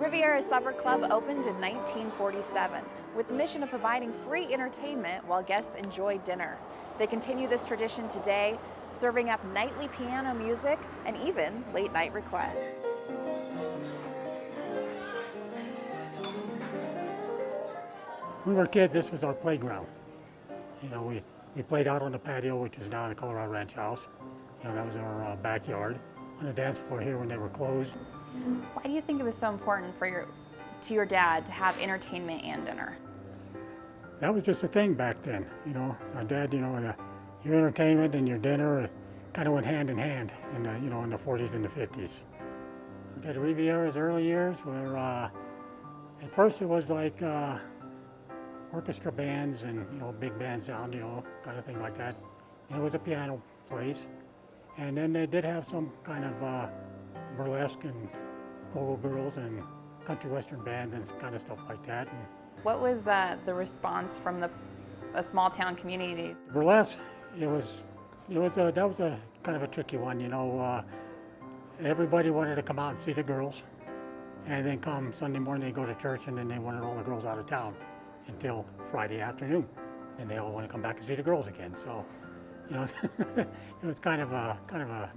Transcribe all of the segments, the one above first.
Riviera Supper Club opened in 1947 with the mission of providing free entertainment while guests enjoy dinner. They continue this tradition today, serving up nightly piano music and even late-night requests. When we were kids, this was our playground. You know, we played out on the patio, which is now the Colorado Ranch House. You know, that was our backyard. On the dance floor here when they were closed. Why do you think it was so important to your dad to have entertainment and dinner? That was just a thing back then. You know, our dad, you know, your entertainment and your dinner kind of went hand in hand in the, you know, in the 40s and the 50s. Okay, the Riviera's early years were, at first it was like orchestra bands and, you know, big band sound, you know, kind of thing like that. And it was a piano place. And then they did have some kind of burlesque and go-go girls and country western bands and kind of stuff like that. And what was the response from a small town community? Burlesque, that was a kind of a tricky one, you know. Everybody wanted to come out and see the girls, and then come Sunday morning they go to church, and then they wanted all the girls out of town until Friday afternoon, and they all want to come back and see the girls again. So, you know, it was kind of a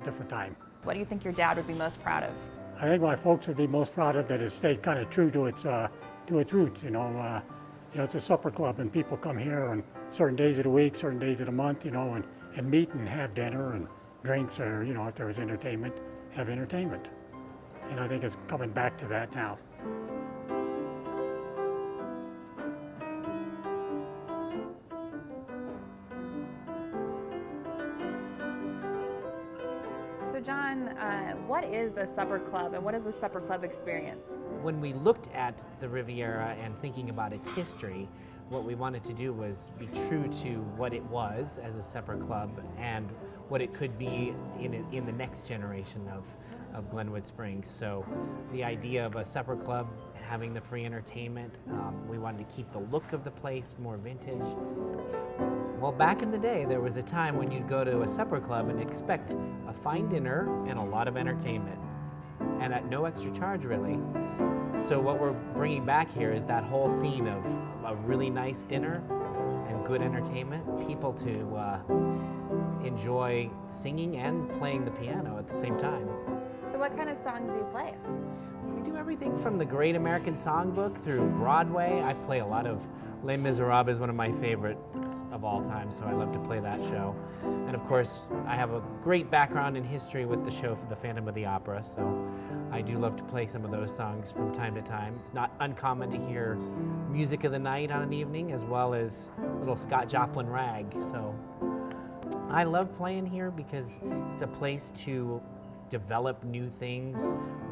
different time. What do you think your dad would be most proud of? I think my folks would be most proud of that it stayed kind of true to its roots. You know, it's a supper club, and people come here on certain days of the week, certain days of the month, you know, and meet and have dinner and drinks, or, you know, if there was entertainment, have entertainment. And I think it's coming back to that now. So John, what is a supper club and what is a supper club experience? When we looked at the Riviera and thinking about its history, what we wanted to do was be true to what it was as a supper club and what it could be in the next generation of Glenwood Springs. So the idea of a supper club, having the free entertainment, we wanted to keep the look of the place more vintage. Well, back in the day, there was a time when you'd go to a supper club and expect a fine dinner and a lot of entertainment, and at no extra charge, really. So what we're bringing back here is that whole scene of a really nice dinner and good entertainment, people to enjoy singing and playing the piano at the same time. So what kind of songs do you play? We do everything from the Great American Songbook through Broadway. I play a lot of Les Miserables, is one of my favorites of all time, so I love to play that show. And of course, I have a great background in history with the show for the Phantom of the Opera, so I do love to play some of those songs from time to time. It's not uncommon to hear music of the night on an evening, as well as little Scott Joplin rag. So I love playing here because it's a place to develop new things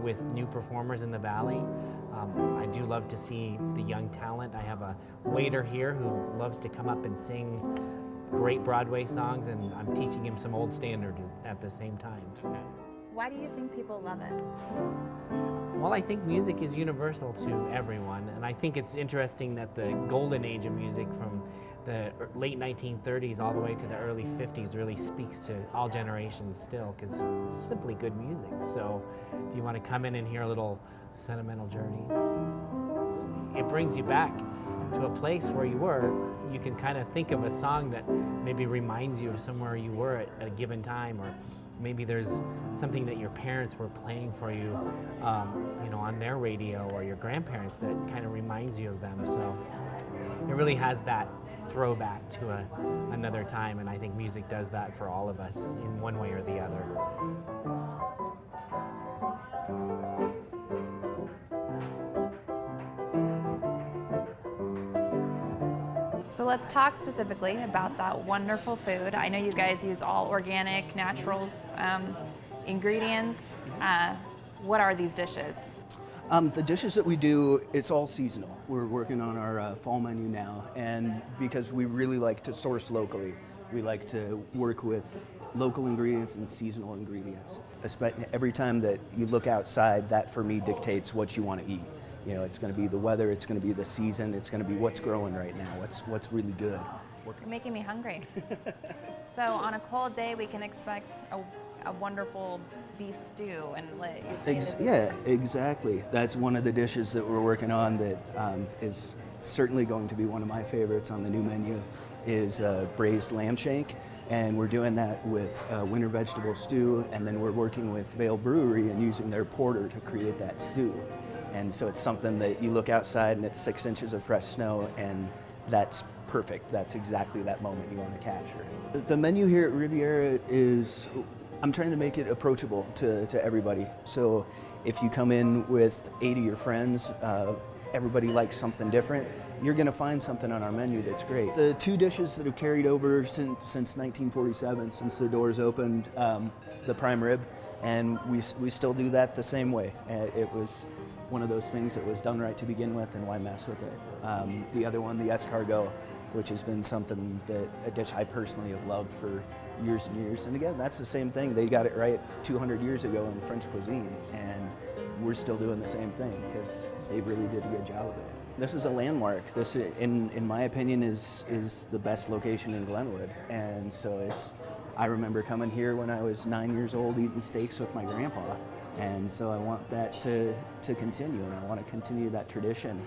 with new performers in the valley. I do love to see the young talent. I have a waiter here who loves to come up and sing great Broadway songs, and I'm teaching him some old standards at the same time. So. Why do you think people love it? Well, I think music is universal to everyone, and I think it's interesting that the golden age of music from the late 1930s all the way to the early 50s really speaks to all generations still, because it's simply good music. So if you want to come in and hear a little sentimental journey, it brings you back to a place where you were. You can kind of think of a song that maybe reminds you of somewhere you were at a given time, or maybe there's something that your parents were playing for you, you know, on their radio, or your grandparents, that kind of reminds you of them. So it really has that throwback to another time, and I think music does that for all of us in one way or the other. So let's talk specifically about that wonderful food. I know you guys use all organic, naturals, ingredients. What are these dishes? The dishes that we do, it's all seasonal. We're working on our fall menu now, and because we really like to source locally, we like to work with local ingredients and seasonal ingredients. Every time that you look outside, that for me dictates what you want to eat. You know, it's going to be the weather, it's going to be the season, it's going to be what's growing right now, what's really good. You're making me hungry. So on a cold day, we can expect a a wonderful beef stew and you say that this- Yeah, exactly. That's one of the dishes that we're working on that is certainly going to be one of my favorites on the new menu is braised lamb shank. And we're doing that with winter vegetable stew, and then we're working with Vale Brewery and using their porter to create that stew. And so it's something that you look outside and it's 6 inches of fresh snow, and that's perfect. That's exactly that moment you want to capture. The menu here at Riviera is, I'm trying to make it approachable to everybody. So if you come in with 80 of your friends, everybody likes something different, you're going to find something on our menu that's great. The 2 dishes that have carried over since 1947, since the doors opened, the prime rib, and we still do that the same way. It was one of those things that was done right to begin with, and why mess with it. The other one, the escargot, which has been something that a dish I personally have loved for years and years. And again, that's the same thing. They got it right 200 years ago in French cuisine, and we're still doing the same thing because they really did a good job of it. This is a landmark. This, in my opinion, is the best location in Glenwood, and so I remember coming here when I was 9 years old, eating steaks with my grandpa, and so I want that to continue, and I want to continue that tradition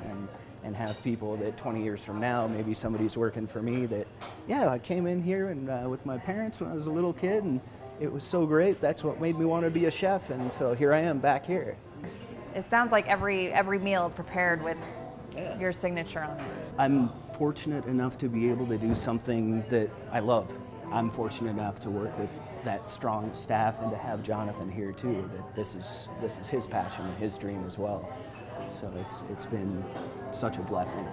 and have people that 20 years from now, maybe somebody's working for me that, yeah, I came in here and with my parents when I was a little kid, and it was so great. That's what made me want to be a chef, and so here I am back here. It sounds like every meal is prepared with your signature on it. I'm fortunate enough to be able to do something that I love. I'm fortunate enough to work with that strong staff and to have Jonathan here too, that this is his passion and his dream as well. So it's been such a blessing.